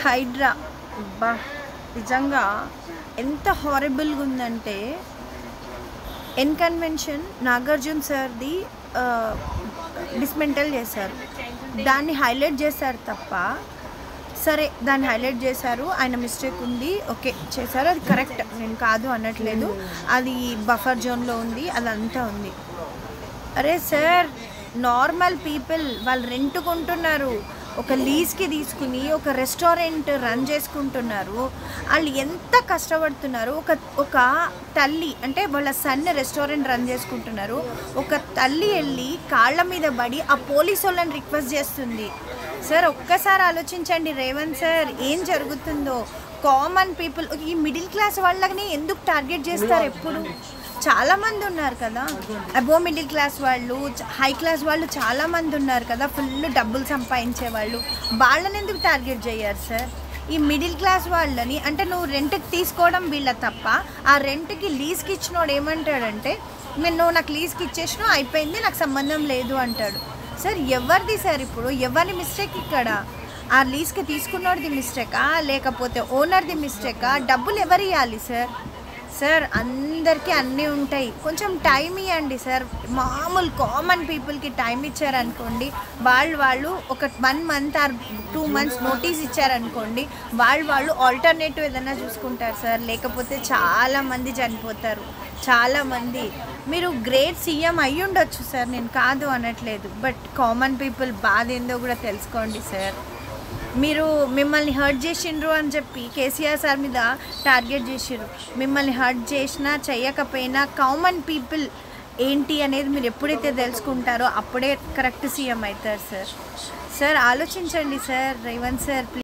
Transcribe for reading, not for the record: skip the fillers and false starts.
హైడ్రా అబ్బా నిజంగా ఎంత హారబుల్గా ఉందంటే కన్వెన్షన్ నాగార్జున సార్ది డిస్మెంటల్ చేశారు, దాన్ని హైలైట్ చేశారు తప్ప. సరే దాన్ని హైలైట్ చేశారు, ఆయన మిస్టేక్ ఉంది, ఓకే చేశారు, అది కరెక్ట్, నేను కాదు అనట్లేదు, అది బఫర్ జోన్లో ఉంది, అదంతా ఉంది. అరే సార్, నార్మల్ పీపుల్ వాళ్ళు రెంట్ కొంటున్నారు, ఒక లీజ్కి తీసుకుని ఒక రెస్టారెంట్ రన్ చేసుకుంటున్నారు, వాళ్ళు ఎంత కష్టపడుతున్నారు. ఒక తల్లి అంటే వాళ్ళ సన్ రెస్టారెంట్ రన్ చేసుకుంటున్నారు, ఒక తల్లి వెళ్ళి కాళ్ళ మీద పడి ఆ పోలీసు వాళ్ళని రిక్వెస్ట్ చేస్తుంది. సార్ ఒక్కసారి ఆలోచించండి రేవంత్ సార్, ఏం జరుగుతుందో. కామన్ పీపుల్, ఈ మిడిల్ క్లాస్ వాళ్ళని ఎందుకు టార్గెట్ చేస్తారు ఎప్పుడు? చాలామంది ఉన్నారు కదా, అబో మిడిల్ క్లాస్ వాళ్ళు, హై క్లాస్ వాళ్ళు చాలామంది ఉన్నారు కదా, ఫుల్ డబ్బులు సంపాదించే వాళ్ళు, వాళ్ళని ఎందుకు టార్గెట్ చేయరు సార్? ఈ మిడిల్ క్లాస్ వాళ్ళని అంటే నువ్వు రెంట్కి తీసుకోవడం వీళ్ళ తప్ప, ఆ రెంట్కి లీజ్కి ఇచ్చినోడు ఏమంటాడంటే నువ్వు నాకు లీజ్కి ఇచ్చేసినావు అయిపోయింది, నాకు సంబంధం లేదు అంటాడు. సార్ ఎవరిది సార్ ఇప్పుడు, ఎవరి మిస్టేక్ ఇక్కడ? ఆ లీజ్కి తీసుకున్నోడిది మిస్టేకా లేకపోతే ఓనర్ది మిస్టేకా? డబ్బులు ఎవరు ఇవ్వాలి సార్? సార్ అందరికీ అన్నీ ఉంటాయి, కొంచెం టైం ఇవ్వండి సార్. మామూలు కామన్ పీపుల్కి టైం ఇచ్చారనుకోండి, వాళ్ళు ఒక 1 మంత్ ఆర్ 2 మంత్స్ నోటీస్ ఇచ్చారనుకోండి, వాళ్ళు ఆల్టర్నేటివ్ ఏదైనా చూసుకుంటారు సార్. లేకపోతే చాలామంది చనిపోతారు, చాలామంది. మీరు గ్రేట్ సీఎం అయ్యి ఉండొచ్చు సార్, నేను కాదు అనట్లేదు, బట్ కామన్ పీపుల్ బాధ ఏందో కూడా తెలుసుకోండి సార్. మీరు మిమ్మల్ని హర్ట్ చేసిండ్రు అని చెప్పి కేసీఆర్ సార్ మీద టార్గెట్ చేసిర్రు. మిమ్మల్ని హర్ట్ చేసినా చేయకపోయినా కామన్ పీపుల్ ఏంటి అనేది మీరు ఎప్పుడైతే తెలుసుకుంటారో అప్పుడే కరెక్ట్ సీఎం అవుతారు సార్. సార్ ఆలోచించండి సార్, రేవంత్ సార్ ప్లీజ్.